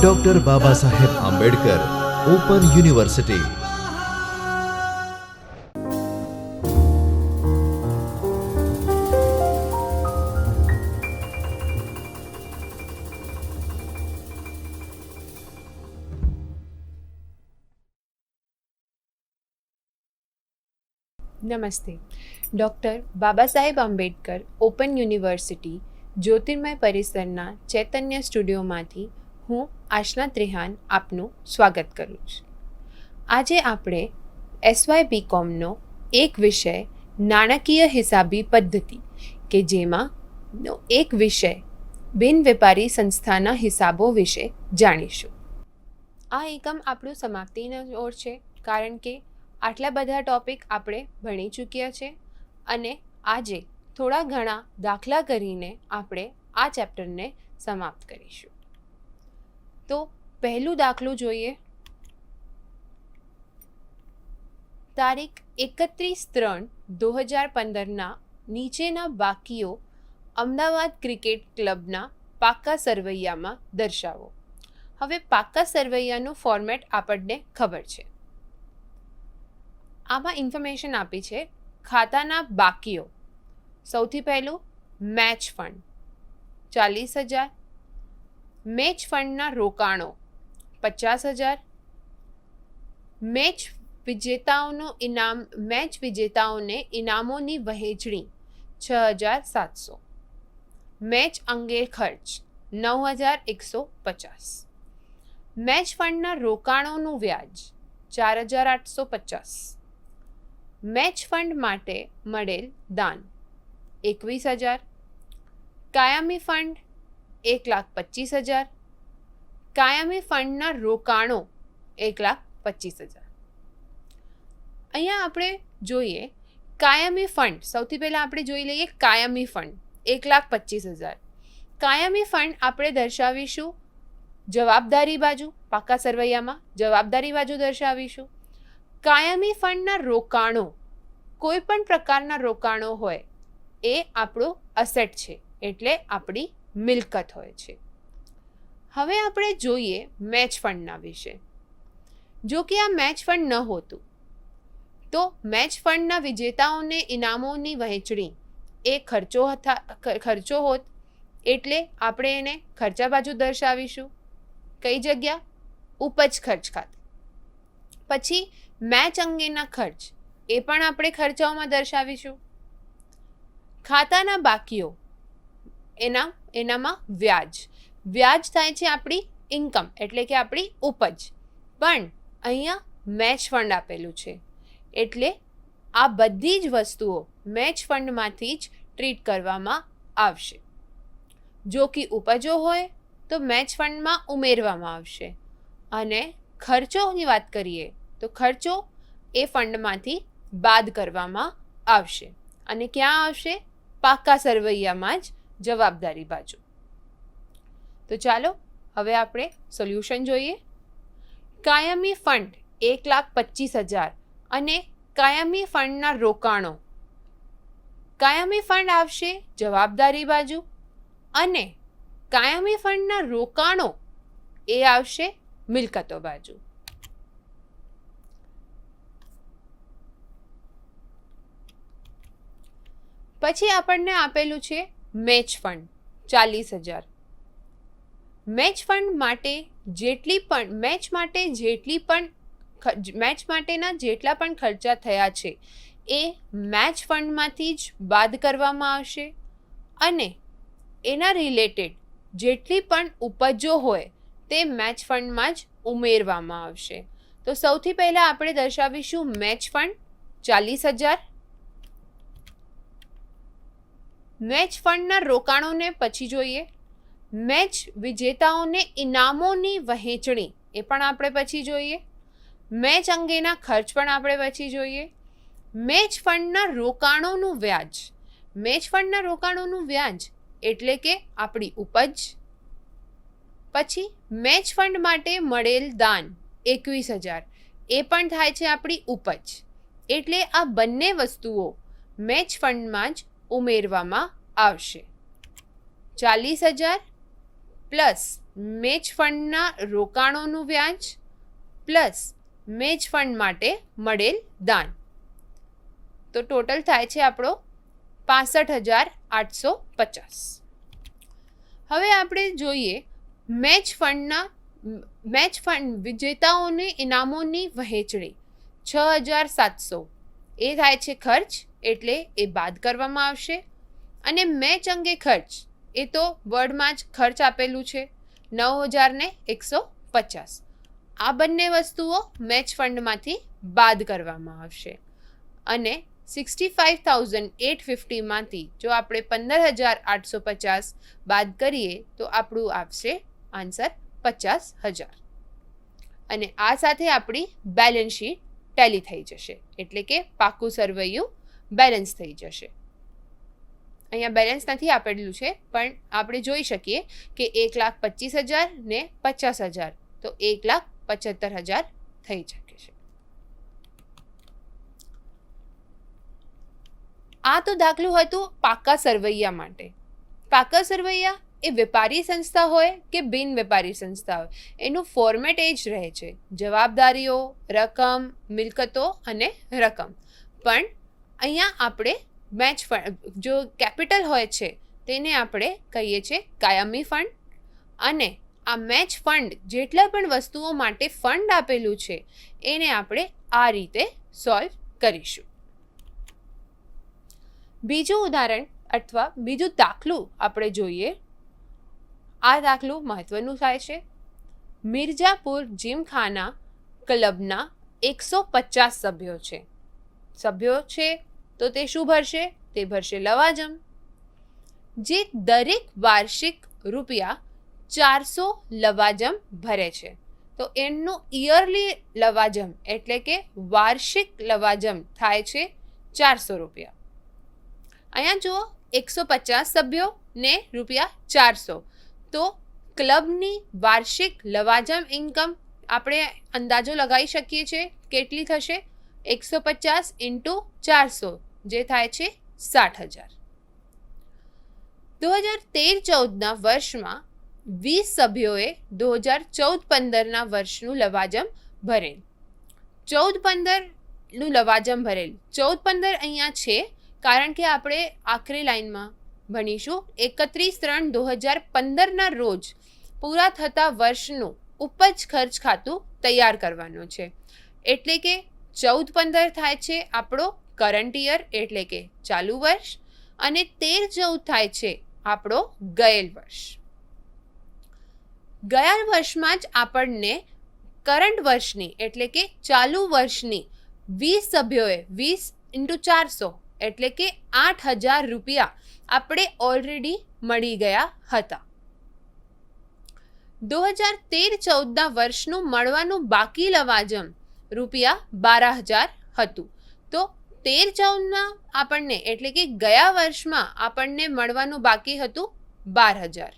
Doctor Baba Saheb Ambedkar open university. નમસ્તે. Doctor Baba Saheb Ambedkar open university Jyotirmay પરિસરના ચૈતન્ય સ્ટુડિયોમાંથી હું આશના ત્રેહાન આપનું સ્વાગત કરું છું. આજે આપણે એસવાય બીકોમનો એક વિષય નાણાકીય હિસાબી પદ્ધતિ કે જેમાં એક વિષય બિન વેપારી સંસ્થાના હિસાબો વિશે જાણીશું. આ એકમ આપણું સમાપ્તિનો ઓર છે, કારણ કે આટલા બધા ટૉપિક આપણે ભણી ચૂક્યા છે અને આજે થોડા ઘણા દાખલા કરીને આપણે આ ચેપ્ટરને સમાપ્ત કરીશું. તો પહેલું દાખલું જોઈએ. તારીખ 31/3/2015 નીચેના બાકીઓ અમદાવાદ ક્રિકેટ ક્લબના પાકા સરવૈયામાં દર્શાવો. હવે પાકા સરવૈયાનું ફોર્મેટ આપણને ખબર છે. આમાં ઇન્ફોર્મેશન આપી છે. ખાતાના બાકીઓ, સૌથી પહેલું મેચ ફંડ 40,000, મેચ ફંડના રોકાણો 50,000, મેચ વિજેતાઓને ઇનામોની વહેંચણી 6,700, મેચ અંગે ખર્ચ 9,150, મેચ ફંડના રોકાણોનું વ્યાજ 4,850, મેચ ફંડ માટે મળેલ દાન 21,000, કાયમી ફંડ 1,25,000, કાયમી ફંડના રોકાણો 1,25,000. અહીંયા આપણે જોઈએ કાયમી ફંડ. સૌથી પહેલાં આપણે જોઈ લઈએ કાયમી ફંડ 1,25,000. કાયમી ફંડ આપણે દર્શાવીશું જવાબદારી બાજુ. પાકા સરવૈયામાં જવાબદારી બાજુ દર્શાવીશું. કાયમી ફંડના રોકાણો, કોઈ પણ પ્રકારના રોકાણો હોય એ આપણું અસેટ છે, એટલે આપણી મિલકત હોય છે. હવે આપણે જોઈએ મેચ ફંડના વિશે. જો કે આ મેચ ફંડ ન હોતું તો મેચ ફંડના વિજેતાઓને ઇનામોની વહેંચણી એ ખર્ચો હોત, એટલે આપણે એને ખર્ચા બાજુ દર્શાવીશું. કઈ જગ્યા? ઉપજ ખર્ચ ખાતે. પછી મેચ અંગેના ખર્ચ એ પણ આપણે ખર્ચાઓમાં દર્શાવીશું. ખાતાના બાકીઓ, એનામાં વ્યાજ થાય છે આપણી ઇન્કમ, એટલે કે આપણી ઉપજ. પણ અહીંયા મેચ ફંડ આપેલું છે, એટલે આ બધી જ વસ્તુઓ મેચ ફંડમાંથી જ ટ્રીટ કરવામાં આવશે. જો કે ઉપજો હોય તો મેચ ફંડમાં ઉમેરવામાં આવશે, અને ખર્ચોની વાત કરીએ તો ખર્ચો એ ફંડમાંથી બાદ કરવામાં આવશે. અને ક્યાં આવશે? પાકા સરવૈયામાં જ જવાબદારી બાજુ. તો ચાલો હવે આપણે સોલ્યુશન જોઈએ. કાયમી ફંડ 1,25,000 અને કાયમી ફંડના રોકાણો. કાયમી ફંડ આવશે જવાબદારી બાજુ અને કાયમી ફંડના રોકાણો એ આવશે મિલકતો બાજુ. પછી આપણને આપેલું છે મેચ ફંડ 40,000. મેચ માટેના જેટલા પણ ખર્ચા થયા છે એ મેચ ફંડમાંથી જ બાદ કરવામાં આવશે, અને એના રિલેટેડ જેટલી પણ ઉપજો હોય તે મેચ ફંડમાં જ ઉમેરવામાં આવશે. તો સૌથી પહેલાં આપણે દર્શાવીશું મેચ ફંડ 40,000. મેચ ફંડના રોકાણોને પછી જોઈએ. મેચ વિજેતાઓને ઇનામોની વહેંચણી એ પણ આપણે પછી જોઈએ. મેચ અંગેના ખર્ચ પણ આપણે પછી જોઈએ. મેચ ફંડના રોકાણોનું વ્યાજ. મેચ ફંડના રોકાણોનું વ્યાજ એટલે કે આપણી ઉપજ. પછી મેચ ફંડ માટે મળેલ દાન 21,000 એ પણ થાય છે આપણી ઉપજ. એટલે આ બંને વસ્તુઓ મેચ ફંડમાં જ ઉમેરવામાં આવશે. 40,000 પ્લસ મેચ ફંડના રોકાણોનું વ્યાજ પ્લસ મેચ ફંડ માટે મળેલ દાન. તો ટોટલ થાય છે આપણો 65,850. હવે આપણે જોઈએ મેચ ફંડ વિજેતાઓને ઇનામોની વહેંચણી 6,700 એ થાય છે ખર્ચ, એટલે એ બાદ કરવામાં આવશે. અને મેચ અંગે ખર્ચ એ તો વર્ડમાં જ ખર્ચ આપેલું છે 9,150. આ બંને વસ્તુઓ મેચ ફંડમાંથી બાદ કરવામાં આવશે. અને 65,850 માંથી જો આપણે 15,850 બાદ કરીએ તો આપણું આવશે આન્સર 50,000. અને આ સાથે આપણી બેલેન્સ શીટ ટેલી થઈ જશે, એટલે કે પાકું સરવૈયું બેલેન્સ થઈ જશે. અહીંયા બેલેન્સ નથી આપેલું છે, પણ આપણે જોઈ શકીએ કે 1,25,000 ને 50,000, તો 1,75,000 થઈ શકે છે. આ તો દાખલું હતું પાકા સરવૈયા માટે. પાકા સરવૈયા એ વેપારી સંસ્થા હોય કે બિન વેપારી સંસ્થા હોય, એનું ફોર્મેટ એ જ રહે છે, જવાબદારીઓ, રકમ, મિલકતો અને રકમ. પણ અહીંયા આપણે મેચ ફંડ, જો કેપિટલ હોય છે તેને આપણે કહીએ છીએ કાયમી ફંડ. અને આ મેચ ફંડ જેટલા પણ વસ્તુઓ માટે ફંડ આપેલું છે એને આપણે આ રીતે સોલ્વ કરીશું. બીજું ઉદાહરણ અથવા બીજું દાખલું આપણે જોઈએ. આ દાખલું મહત્વનું થાય છે. મિર્જાપુર જીમખાના ક્લબના 150 સભ્યો છે તો તે શું ભરશે? તે ભરશે લવાજમ, જે દરેક વાર્ષિક રૂપિયા 400 લવાજમ ભરે છે. તો એમનું યરલી લવાજમ એટલે કે વાર્ષિક લવાજમ થાય છે 400 રૂપિયા. અહીંયા જુઓ 150 સભ્યો ને રૂપિયા 400, તો ક્લબની વાર્ષિક લવાજમ ઇન્કમ આપણે અંદાજો લગાવી શકીએ છીએ કેટલી થશે? 150 × 400 જે થાય છે 60,000. 2013-14ના વર્ષમાં 20 સભ્યોએ 2014-15ના વર્ષનું લવાજમ ભરેલ. 14-15નું લવાજમ ભરેલ. 14-15 અહીંયા છે કારણ કે આપણે આખરી લાઈનમાં ભણીશું 31/3/2015ના રોજ પૂરા થતા વર્ષનું ઉપજ ખર્ચ ખાતું તૈયાર કરવાનું છે. એટલે કે 14-15 થાય છે આપણો કરંટ યર એટલે કે ચાલુ વર્ષ, અને 13-14 થાય છે આપણો ગયેલ વર્ષ. ગયા વર્ષમાં જ આપણને કરંટ વર્ષની એટલે કે ચાલુ વર્ષની 20 સભ્યોએ 20 × 400 એટલે કે 8,000 રૂપિયા આપણે ઓલરેડી મળી ગયા હતા. 2013-14ના વર્ષનું મળવાનું બાકી લવાજમ રૂપિયા 12,000 હતું. તો 13-14ના આપણને એટલે કે ગયા વર્ષમાં આપણને મળવાનું બાકી હતું 12,000.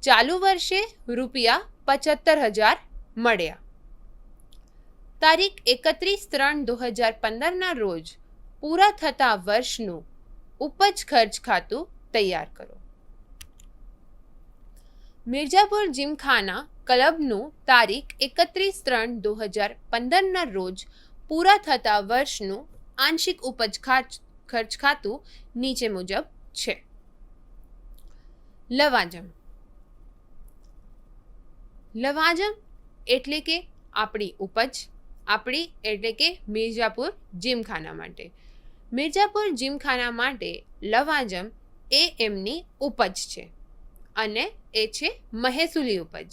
ચાલુ વર્ષે રૂપિયા 75,000 મળ્યા. તારીખ 31/3/2015ના રોજ પૂરા થતા વર્ષનું ઉપજ ખર્ચ ખાતું તૈયાર કરો. મિર્જાપુર જીમખાના ક્લબનું તારીખ 31/3/2015ના રોજ પૂરા થતા વર્ષનું આંશિક ઉપજ ખર્ચ ખાતું નીચે મુજબ છે. લવાજમ એટલે કે આપણી ઉપજ, આપણી એટલે કે મિર્જાપુર જીમખાના માટે. મિર્જાપુર જીમખાના માટે લવાજમ એ એમની ઉપજ છે અને એ છે મહેસૂલી ઉપજ.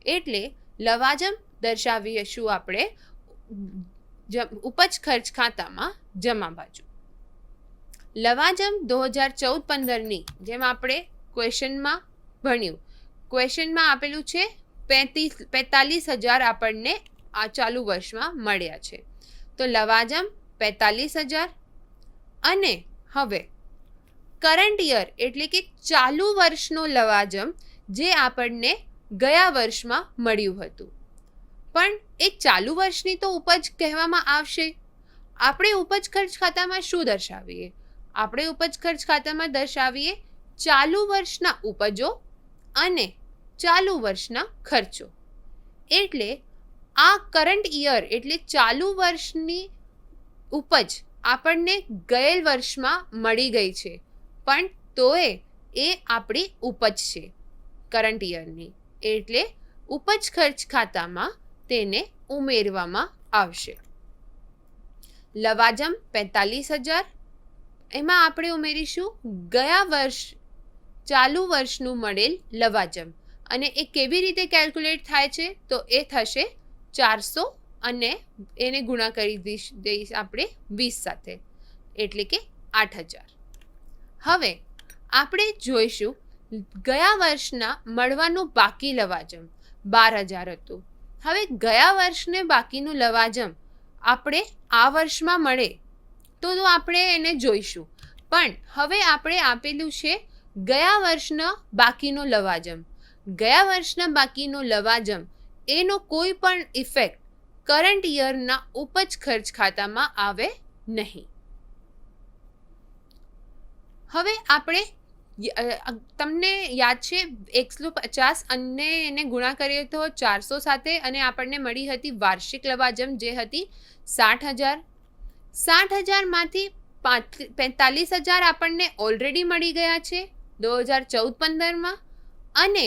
એટલે લવાજમ દર્શાવીશું આપણે ઉપજ ખર્ચ ખાતામાં જમા બાજુ. લવાજમ 2014-15ની જેમ આપણે ક્વેશ્ચનમાં ભણ્યું, ક્વેશ્ચનમાં આપેલું છે 45,000 આપણને આ ચાલુ વર્ષમાં મળ્યા છે. તો લવાજમ 45,000. અને હવે કરંટ યર એટલે કે ચાલુ વર્ષનો લવાજમ જે આપણને ગયા વર્ષમાં મળ્યું હતું. પણ એ ચાલુ વર્ષની તો ઉપજ કહેવામાં આવશે. આપણે ઉપજ ખર્ચ ખાતામાં શું દર્શાવીએ? આપણે ઉપજ ખર્ચ ખાતામાં દર્શાવીએ ચાલુ વર્ષના ઉપજો અને ચાલુ વર્ષના ખર્ચો. એટલે આ કરંટ યર એટલે ચાલુ વર્ષની ઉપજ આપણને ગયેલ વર્ષમાં મળી ગઈ છે, પણ તોય એ આપણી ઉપજ છે કરંટ યરની, એટલે ઉપજ ખર્ચ ખાતામાં તેને ઉમેરવામાં આવશે. લવાજમ 45,000, એમાં આપણે ઉમેરીશું ગયા વર્ષ ચાલુ વર્ષનું મળેલ લવાજમ, અને એ કેવી રીતે કેલ્ક્યુલેટ થાય છે તો એ થશે 400 અને એને ગુણા કરી દઈશ આપણે 20 સાથે, એટલે કે 8,000. હવે આપણે જોઈશું ગયા વર્ષના મળવાનું બાકી લવાજમ 12,000 હતું. હવે ગયા વર્ષને બાકીનું લવાજમ આપણે આ વર્ષમાં મળે તો આપણે એને જોઈશું, પણ હવે આપણે આપેલું છે ગયા વર્ષના બાકીનો લવાજમ. ગયા વર્ષના બાકીનો લવાજમ એનો કોઈ પણ ઇફેક્ટ કરંટ યરના ઉપજ ખર્ચ ખાતામાં આવે નહીં. હવે આપણે તમને યાદ છે 150 અને એને ગુણા કરીએ તો 400 સાથે, અને આપણને મળી હતી વાર્ષિક લવાજમ જે હતી 60,000. 60,000માંથી 45,000 આપણને ઓલરેડી મળી ગયા છે 2014-15માં, અને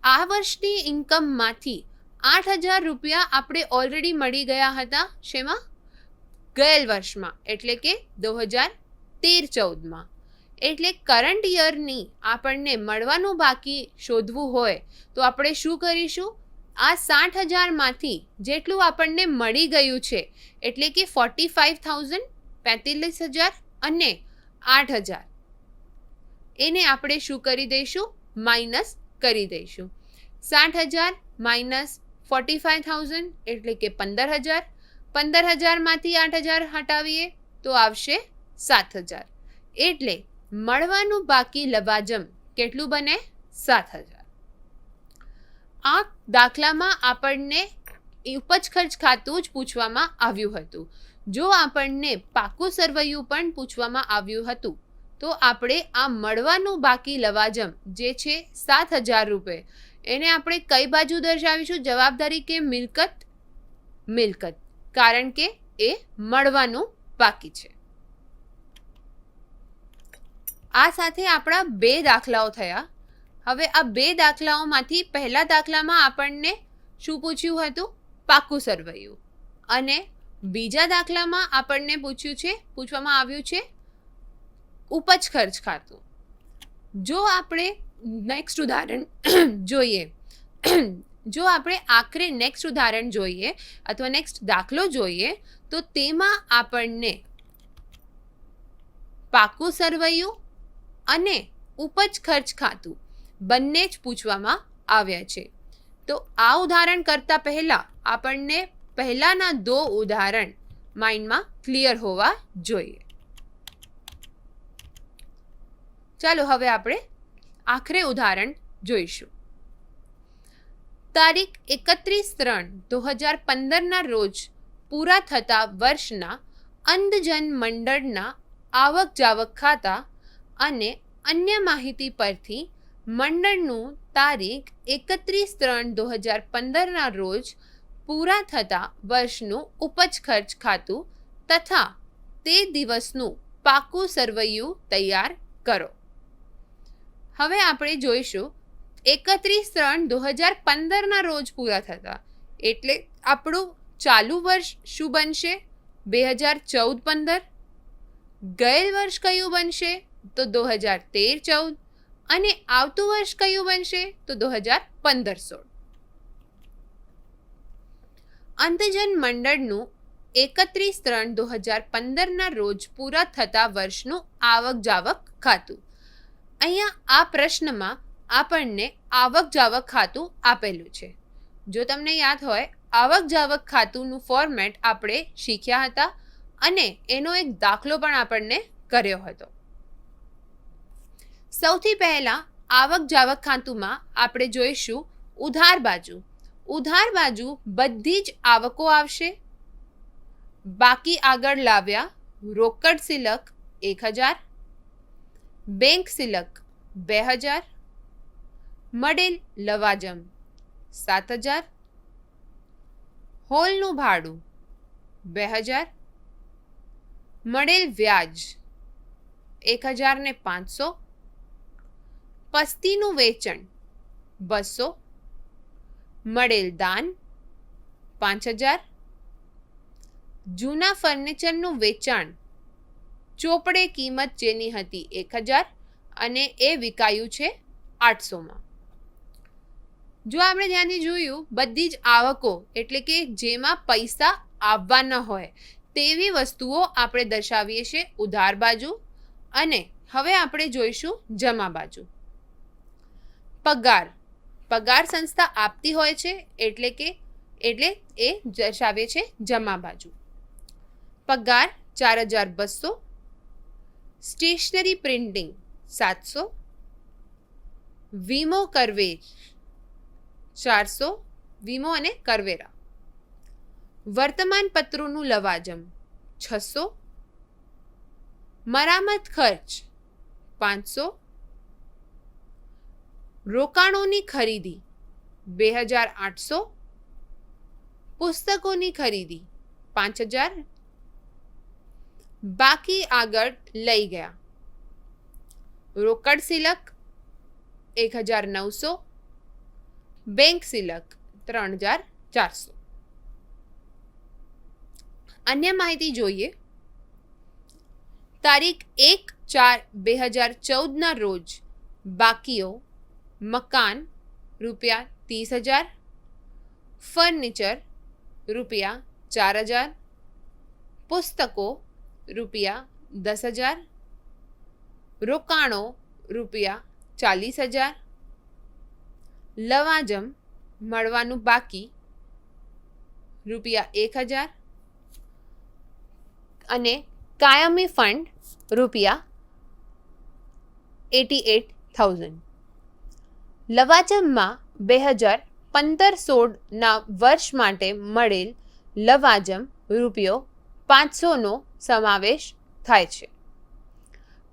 આ વર્ષની ઇન્કમમાંથી 8,000 રૂપિયા આપણે ઓલરેડી મળી ગયા હતા શેમાં? ગયેલ વર્ષમાં, એટલે કે 2013-14માં. એટલે કરંટ યરની આપણને મળવાનું બાકી શોધવું હોય તો આપણે શું કરીશું? આ 60,000માંથી જેટલું આપણને મળી ગયું છે એટલે કે 45,000, 45,000 અને 8,000, એને આપણે શું કરી દઈશું? માઇનસ કરી દઈશું. 60,000 માઇનસ 45,000 એટલે કે 15,000. 15,000માંથી 8,000 હટાવીએ તો આવશે 7,000. એટલે મળવાનું બાકી લવાજમ કેટલું બને? 7,000. આ દાખલામાં આપણને ઉપજ ખર્ચ ખાતું જ પૂછવામાં આવ્યું હતું. જો આપણને પાકું સરવૈયું પણ પૂછવામાં આવ્યું હતું તો આપણે આ મળવાનું બાકી લવાજમ જે છે 7,000 રૂપિયા, એને આપણે કઈ બાજુ દર્શાવીશું? જવાબદારી કે મિલકત? મિલકત, કારણ કે એ મળવાનું બાકી છે. આ સાથે આપણા 2 દાખલાઓ થયા. હવે આ 2 દાખલાઓમાંથી પહેલા દાખલામાં આપણને શું પૂછ્યું હતું? પાકું સરવૈયું. અને બીજા દાખલામાં આપણને પૂછવામાં આવ્યું છે ઉપજ ખર્ચ ખાતું. જો આપણે નેક્સ્ટ ઉદાહરણ જોઈએ, જો આપણે આખરે નેક્સ્ટ ઉદાહરણ જોઈએ અથવા નેક્સ્ટ દાખલો જોઈએ તો તેમાં આપણને પાકું સરવૈયું અને ઉપજ ખર્ચ ખાતું બંને જ પૂછવામાં આવ્યા છે. તો આ ઉદાહરણ કરતા પહેલા આપણને પહેલાના 2 ઉદાહરણ માઇન્ડમાં ક્લિયર હોવા જોઈએ. ચાલો હવે આપણે આખરે ઉદાહરણ જોઈશું. તારીખ 31/3/2015ના રોજ પૂરા થતા વર્ષના અંધજન મંડળના આવક જાવક ખાતા અને અન્ય માહિતી પરથી મંડળનું તારીખ 31/3/2015ના રોજ પૂરા થતા વર્ષનું ઉપજ ખર્ચ ખાતું તથા તે દિવસનું પાકું સરવૈયું તૈયાર કરો. હવે આપણે જોઈશું 31/3/2015ના રોજ પૂરા થતા, એટલે આપણું ચાલુ વર્ષ શું બનશે? 2014-15. ગયેલ વર્ષ કયું બનશે? તો 2013-14. અને આવતું વર્ષ કયું બનશે? તો 2015-16. અંધજન મંડળનું 31/3/2015ના રોજ પૂરા થતા વર્ષનું આવક જાવક ખાતું. અહીંયા આ પ્રશ્નમાં આપણને આવક જાવક ખાતું આપેલું છે. જો તમને યાદ હોય, આવક જાવક ખાતુંનું ફોર્મેટ આપણે શીખ્યા હતા અને એનો એક દાખલો પણ આપણને કર્યો હતો. સૌથી પહેલા આવક જાવક ખાતુંમાં આપણે જોઈશું ઉધાર બાજુ. ઉધાર બાજુ બધી જ આવકો આવશે. બાકી આગળ લાવ્યા રોકડ સિલક 1,000, બેંક સિલક 2,000, મળેલ લવાજમ 7,000, હોલનું ભાડું 2,000, મળેલ વ્યાજ 1,500, પસ્તીનું વેચાણ 200, મળેલ દાન 5,000, જૂના ફર્નિચરનું વેચાણ ચોપડે કિંમત જેની હતી 1,000 અને એ વિકાયું છે 800માં. જો આપણે ધ્યાનથી જોયું, બધી જ આવકો એટલે કે જેમાં પૈસા આવવાના હોય તેવી વસ્તુઓ આપણે દર્શાવીએ છીએ ઉધાર બાજુ, અને હવે આપણે જોઈશું જમા બાજુ. પગાર સંસ્થા આપતી હોય છે એટલે એ દર્શાવે છે જમા બાજુ. પગાર 4,200, સ્ટેશનરી પ્રિન્ટિંગ 700, વીમો કરવેર 400, વીમો અને કરવેરા. વર્તમાન પત્રોનું લવાજમ 600, મરામત ખર્ચ 500, રોકાણોની ખરીદી 2,800, પુસ્તકોની ખરીદી 5,000, બાકી આગળ લઈ ગયા. રોકડ સિલક 1,900, બેંક સિલક 3,400. અન્ય માહિતી જોઈએ. તારીખ 1/4/2014 રોજ બાકીઓ મકાન ₹30,000, ફર્નિચર ₹4,000, પુસ્તકો ₹10,000, રોકાણો ₹40,000, લવાજમ મળવાનું બાકી ₹1,000 અને કાયમી ફંડ ₹88,000. લવાજમમાં 2015-16ના વર્ષ માટે મળેલ લવાજમ ₹500નો સમાવેશ થાય છે.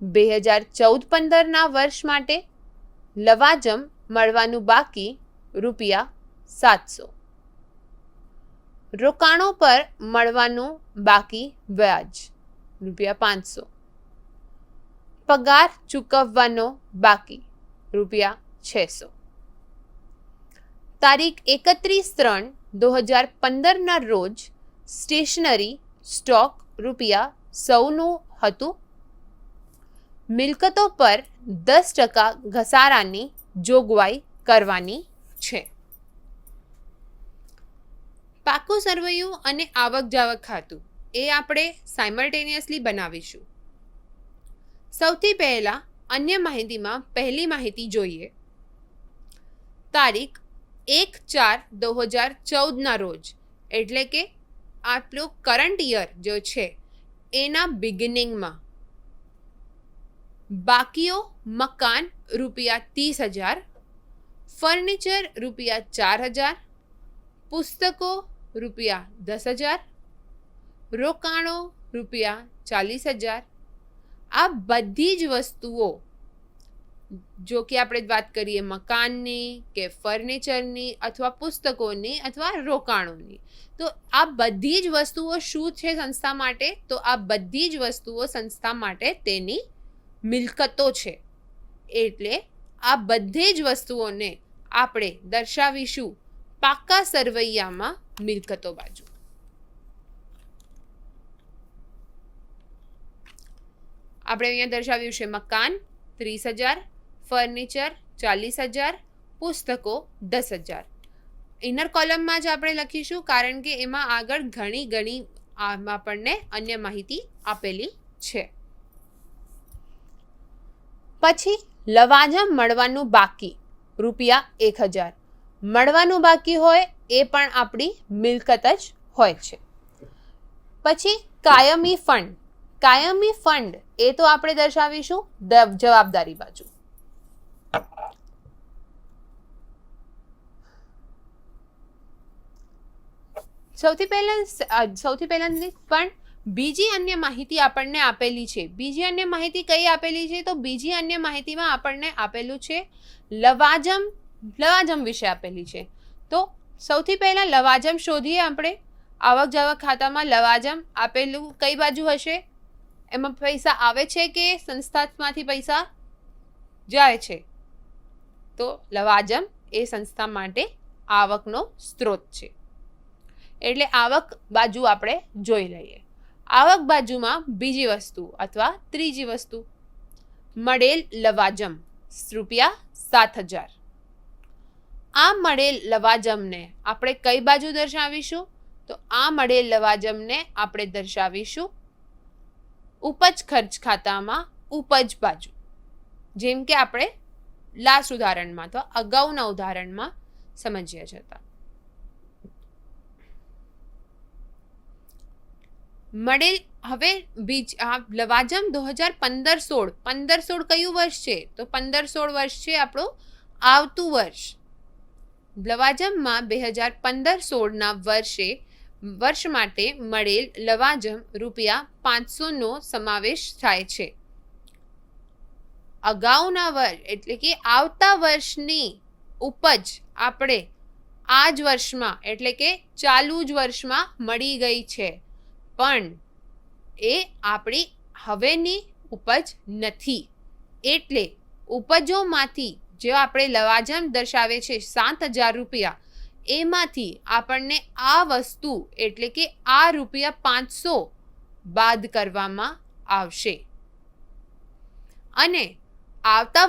2014-15ના વર્ષ માટે લવાજમ મળવાનું બાકી ₹700. રોકાણો પર મળવાનું બાકી વ્યાજ ₹500. પગાર ચૂકવવાનો બાકી ₹600. તારીખ 31/3/2015ના રોજ સ્ટેશનરી સ્ટોક ₹100નું હતું. મિલકતો પર 10% ઘસારાની જોગવાઈ કરવાની છે. પાકું સરવૈયું અને આવક જાવક ખાતું એ આપણે સાયમલ્ટેનિયસલી બનાવીશું. સૌથી પહેલા અન્ય માહિતીમાં પહેલી માહિતી જોઈએ. તારીખ 1/4/2014ના રોજ એટલે કે આપણું કરંટ યર જો છે એના બિગિનિંગમાં બાકીઓ મકાન ₹30,000, ફર્નિચર ₹4,000, પુસ્તકો ₹10,000, રોકાણો ₹40,000. આ બધી જ વસ્તુઓ, જો કે આપણે વાત કરીએ મકાનની કે ફર્નિચરની અથવા પુસ્તકોની અથવા રોકાણોની, તો આ બધી જ વસ્તુઓ શું છે સંસ્થા માટે? તો આ બધી જ વસ્તુઓ સંસ્થા માટે તેની મિલકતો છે. એટલે આ બધી જ વસ્તુઓને આપણે દર્શાવીશું પાકા સરવૈયામાં મિલકતો બાજુ. આપણે અહીંયા દર્શાવ્યું છે મકાન 30,000, ફર્નિચર 40,000, પુસ્તકો 10,000. ઇનર કોલમમાં જ આપણે લખીશું કારણ કે એમાં આગળ ઘણી આપણને અન્ય માહિતી આપેલી છે. પછી લવાજમ મળવાનું બાકી ₹1,000 મળવાનું બાકી હોય એ પણ આપણી મિલકત જ હોય છે. પછી કાયમી ફંડ એ તો આપણે દર્શાવીશું જવાબદારી બાજુ. સૌથી પહેલા પણ બીજી અન્ય માહિતી આપણને આપેલી છે. બીજી અન્ય માહિતી કઈ આપેલી છે? તો બીજી અન્ય માહિતીમાં આપણને આપેલું છે લવાજમ લવાજમ વિશે આપેલી છે. તો સૌથી પહેલાં લવાજમ શોધીએ આપણે. આવક જાવક ખાતામાં લવાજમ આપેલું કઈ બાજુ હશે? એમાં પૈસા આવે છે કે સંસ્થામાંથી પૈસા જાય છે? તો લવાજમ એ સંસ્થા માટે આવકનો સ્ત્રોત છે. એટલે આવક બાજુ આપણે જોઈ લઈએ. આવક બાજુમાં બીજી વસ્તુ અથવા ત્રીજી વસ્તુ મળેલ લવાજમ ₹7,000. આ મળેલ લવાજમને આપણે કઈ બાજુ દર્શાવીશું? તો આ મળેલ લવાજમને આપણે દર્શાવીશું ઉપજ ખર્ચ ખાતામાં ઉપજ બાજુ. જેમ કે આપણે લાસ્ટ ઉદાહરણમાં તો અગાઉના ઉદાહરણમાં સમજ્યા હતા. મળેલ હવે લવાજમ 2015-16 કયું વર્ષ છે? તો 15-16 વર્ષ છે આપણું આવતું વર્ષ. લવાજમમાં 2015-16ના વર્ષ માટે મળેલ લવાજમ ₹500નો સમાવેશ થાય છે. અગાઉના વર્ષ એટલે કે આવતા વર્ષની ઉપજ આપણે આ જ વર્ષમાં એટલે કે ચાલુ જ વર્ષમાં મળી ગઈ છે, પણ એ આપણી હવેની ઉપજ નથી. એટલે ઉપજોમાંથી જે આપણે લવાજમ દર્શાવે છે ₹7,000, એમાંથી આપણને આ વસ્તુ એટલે કે આ ₹500 બાદ કરવામાં આવશે. અને આવતા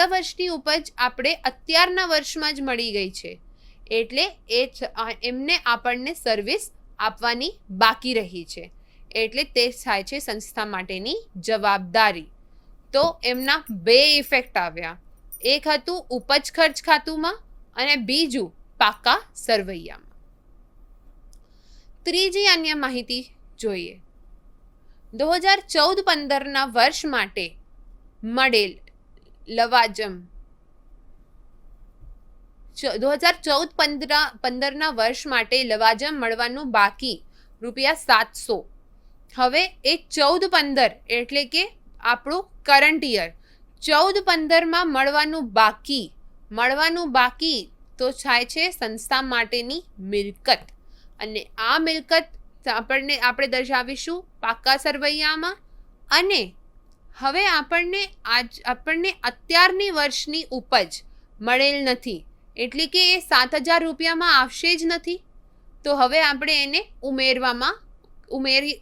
વર્ષની ઉપજ આપણે અત્યારના વર્ષમાં જ મળી ગઈ છે, એટલે એમને આપણને સર્વિસ આપવાની બાકી રહી છે. એટલે તે થાય છે સંસ્થા માટેની જવાબદારી. તો એમના 2 ઇફેક્ટ આવ્યા. એક હતું ઉપજ ખર્ચ ખાતુંમાં અને બીજું પાકા સરવૈયામાં. ત્રીજી અન્ય માહિતી જોઈએ. 2014-15ના વર્ષ માટે મળેલ લવાજમ 2014-15ના વર્ષ માટે લવાજમ મળવાનું બાકી ₹700. હવે એ 14-15 એટલે કે આપણું કરંટ યર 14-15માં મળવાનું બાકી તો થાય છે સંસ્થા માટેની મિલકત. અને આ મિલકત આપણે દર્શાવીશું પાકા સરવૈયામાં. અને હવે આપણને અત્યારની વર્ષની ઉપજ મળેલ નથી, એટલે કે એ ₹7,000 આવશે જ નથી. તો હવે આપણે એને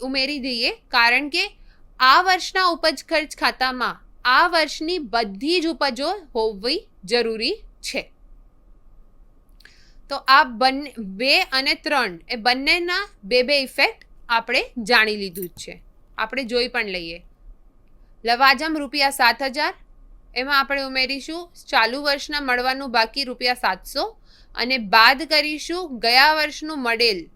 ઉમેરી દઈએ, કારણ કે આ વર્ષના ઉપજ ખર્ચ ખાતામાં આ વર્ષની બધી જ ઉપજો હોવી જરૂરી છે. તો આ 2 અને 3 એ બંનેના 2 ઇફેક્ટ આપણે જાણી લીધું જ છે. આપણે જોઈ પણ લઈએ. લવાજમ ₹7,000, એમાં આપણે ઉમેરીશું ચાલુ વર્ષના મળવાનું બાકી ₹700 અને બાદ કરીશું ગયા વર્ષનું મળેલ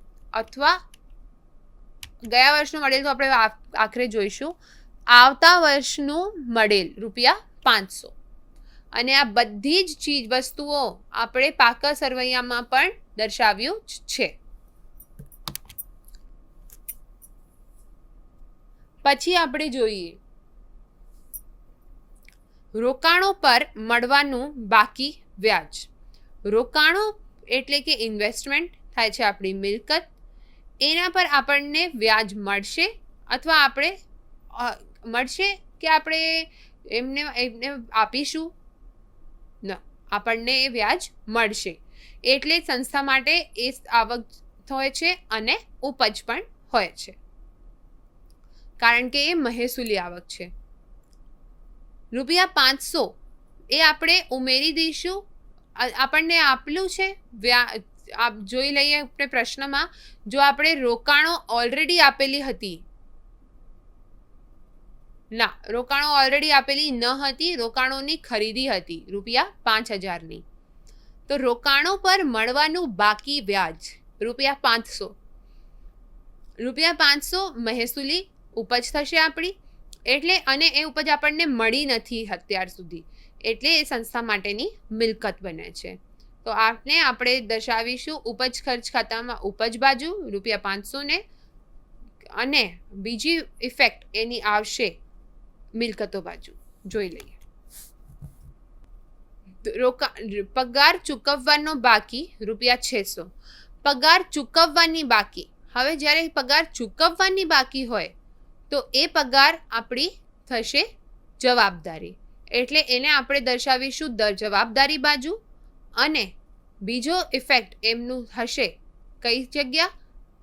તો આપણે આખરે જોઈશું આવતા વર્ષનું મળેલ ₹500. અને આ બધી જ વસ્તુઓ આપણે પાકા સરવૈયામાં પણ દર્શાવ્યું જ છે. પછી આપણે જોઈએ રોકાણો પર મળવાનું બાકી વ્યાજ. રોકાણો એટલે કે ઇન્વેસ્ટમેન્ટ થાય છે આપણી મિલકત. એના પર આપણને વ્યાજ મળશે અથવા આપણે એમને આપીશું? ના, આપણને એ વ્યાજ મળશે. એટલે સંસ્થા માટે એ આવક હોય છે અને ઉપજ પણ હોય છે, કારણ કે એ મહેસૂલી આવક છે. ₹500 એ આપણે ઉમેરી દઈશું. આપણને આપેલું છે આપ જોઈ લઈએ આપણે પ્રશ્નમાં. જો આપણે રોકાણો ઓલરેડી આપેલી હતી, ના, રોકાણો ઓલરેડી આપેલી ન હતી, રોકાણોની ખરીદી હતી ₹5,000ની. તો રોકાણો પર મળવાનું બાકી વ્યાજ ₹500. ₹500 મહેસૂલી ઉપજ થશે આપણી. એટલે અને એ ઉપજ આપણને મળી નથી અત્યાર સુધી, એટલે એ સંસ્થા માટેની મિલકત બને છે. તો આપણે દર્શાવીશું ઉપજ ખર્ચ ખાતામાં ઉપજ બાજુ ₹500 અને બીજી ઇફેક્ટ એની આવશે મિલકતો બાજુ. જોઈ લઈએ. પગાર ચૂકવવાનો બાકી ₹600. પગાર ચૂકવવાની બાકી. હવે જ્યારે પગાર ચૂકવવાની બાકી હોય તો એ પગાર આપણી થશે જવાબદારી, એટલે એને આપણે દર્શાવીશું જવાબદારી બાજુ. અને બીજો ઇફેક્ટ એમનું હશે કઈ જગ્યા?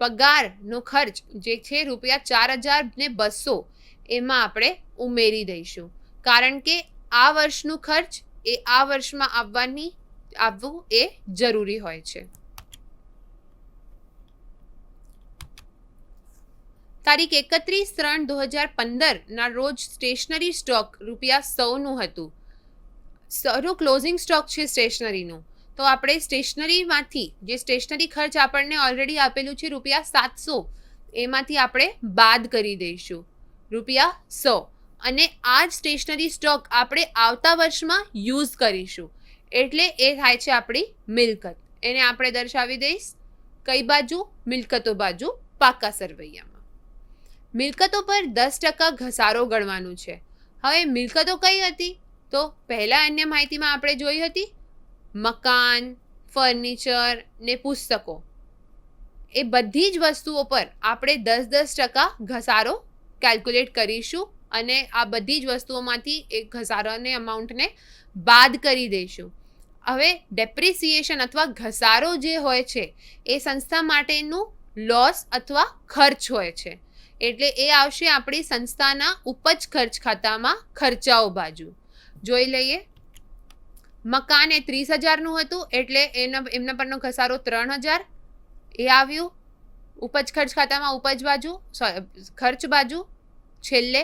પગારનો ખર્ચ જે છે ₹4,200 એમાં આપણે ઉમેરી દઈશું, કારણ કે આ વર્ષનું ખર્ચ એ આ વર્ષમાં આવવું એ જરૂરી હોય છે. તારીખ 31/3/2015 રોજ સ્ટેશનરી સ્ટોક ₹100નું હતું. સારું ક્લોઝિંગ સ્ટોક છે સ્ટેશનરીનું, તો આપણે સ્ટેશનરીમાંથી જે સ્ટેશનરી ખર્ચ આપણને ઓલરેડી આપેલું છે ₹700, એમાંથી આપણે બાદ કરી દઈશું ₹100, અને આ જ સ્ટેશનરી સ્ટોક આપણે આવતા વર્ષમાં યુઝ કરીશું, એટલે એ થાય છે આપણી મિલકત. એને આપણે દર્શાવી દઈશ કઈ બાજુ? મિલકતો બાજુ પાકા સરવૈયામાં. મિલકતો પર 10% ઘસારો ગણવાનું છે. હવે મિલકતો કઈ હતી? તો પહેલા અન્ય માહિતીમાં આપણે જોઈ હતી મકાન, ફર્નિચર ને પુસ્તકો. એ બધી જ વસ્તુઓ પર આપણે 10% ઘસારો કેલ્ક્યુલેટ કરીશું, અને આ બધી જ વસ્તુઓમાંથી એ ઘસારાને અમાઉન્ટને બાદ કરી દઈશું. હવે ડેપ્રિસિએશન અથવા ઘસારો જે હોય છે એ સંસ્થા માટેનું લોસ અથવા ખર્ચ હોય છે, એટલે એ આવશે આપણી સંસ્થાના ઉપજ ખર્ચ ખાતામાં ખર્ચાઓ બાજુ. જોઈ લઈએ. મકાન એ 30,000નું હતું, એટલે એમના પરનો ઘસારો 3,000 એ આવ્યું ઉપજ ખર્ચ ખાતામાં ઉપજ બાજુ, ખર્ચ બાજુ. છેલ્લે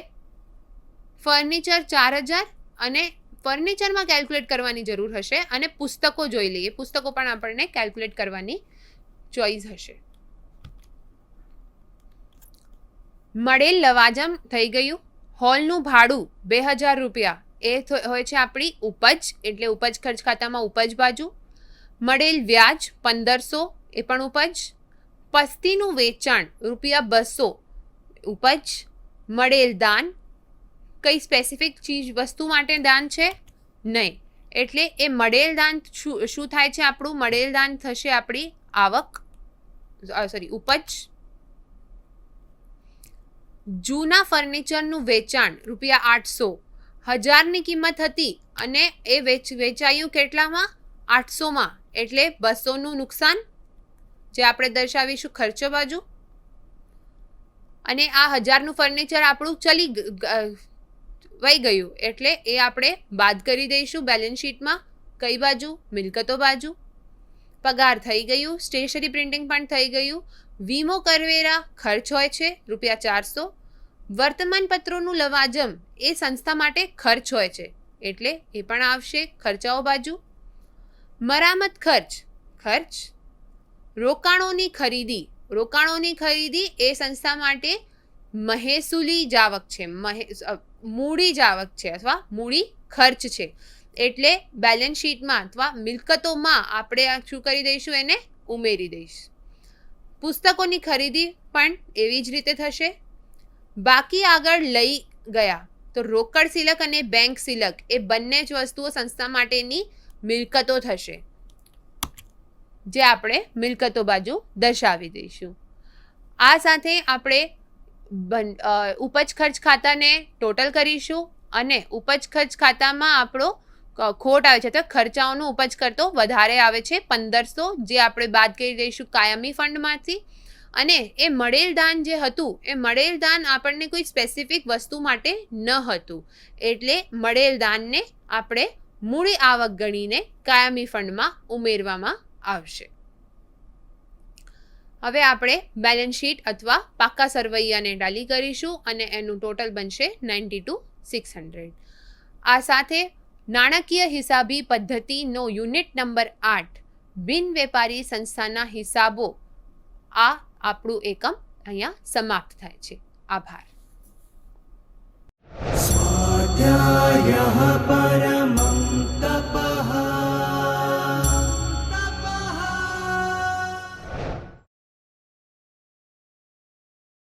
ફર્નિચર 4,000, અને ફર્નિચરમાં કેલ્ક્યુલેટ કરવાની જરૂર હશે, અને પુસ્તકો જોઈ લઈએ. પુસ્તકો પણ આપણને કેલ્ક્યુલેટ કરવાની ચોઈસ હશે. મળેલ લવાજમ થઈ ગયું. હોલનું ભાડું ₹2,000 એ હોય છે આપણી ઉપજ, એટલે ઉપજ ખર્ચ ખાતામાં ઉપજ બાજુ. મળેલ વ્યાજ 1,500 એ પણ ઉપજ. પસ્તીનું વેચાણ ₹200 ઉપજ. મળેલ દાન કઈ સ્પેસિફિક ચીજ વસ્તુ માટે દાન છે? નહીં, એટલે એ મળેલ દાન શું થાય છે આપણું? મળેલ દાન થશે આપણી આવક, ઉપજ. જૂના ફર્નિચરનું વેચાણ ₹800, 1,000ની કિંમત હતી અને એ વેચાયું કેટલામાં? 800માં, એટલે 200નું નુકસાન, જે આપણે દર્શાવીશું ખર્ચો બાજુ. અને આ 1,000નું ફર્નિચર આપણું વહી ગયું, એટલે એ આપણે બાદ કરી દઈશું બેલેન્સ શીટમાં. કઈ બાજુ? મિલકતો બાજુ. પગાર થઈ ગયું, સ્ટેશનરી પ્રિન્ટિંગ પણ થઈ ગયું. વીમો કરવેરા ખર્ચ હોય છે ₹400. વર્તમાન પત્રોનું લવાજમ એ સંસ્થા માટે ખર્ચ હોય છે, એટલે એ પણ આવશે ખર્ચાઓ બાજુ. મરામત ખર્ચ રોકાણોની ખરીદી એ સંસ્થા માટે મહેસૂલી જાવક છે, મૂડી જાવક છે અથવા મૂડી ખર્ચ છે, એટલે બેલેન્સ શીટમાં અથવા મિલકતોમાં આપણે શું કરી દઈશું? એને ઉમેરી દઈશું. પુસ્તકોની ખરીદી પણ એવી જ રીતે થશે. બાકી આગળ લઈ ગયા તો રોકડ સિલક અને બેંક સિલક એ બંને જ વસ્તુઓ સંસ્થા માટેની મિલકતો થશે, જે આપણે મિલકતો બાજુ દર્શાવી દઈશું. આ સાથે આપણે ઉપજ ખર્ચ ખાતાને ટોટલ કરીશું, અને ઉપજ ખર્ચ ખાતામાં આપણો ખોટ આવે છે, તો ખર્ચાઓનો ઉપજ કરતો વધારે આવે છે 1,500, જે આપણે બાદ કરી દઈશું કાયમી ફંડમાંથી. અને એ મળેલ દાન જે હતું એ મળેલ દાન આપણને કોઈ સ્પેસિફિક વસ્તુ માટે ન હતું, એટલે મળેલ દાનને આપણે મૂડી આવક ગણીને કાયમી ફંડમાં ઉમેરવામાં આવશે. હવે આપણે બેલેન્સ શીટ અથવા પાકા સરવૈયાને ટાલી કરીશું, અને એનું ટોટલ બનશે 92,600. આ સાથે નાણાકીય હિસાબી પદ્ધતિનો યુનિટ નંબર 8 બિન વેપારી સંસ્થાના હિસાબો, આ આપણું એકમ અહીંયા સમાપ્ત થાય છે. આભાર.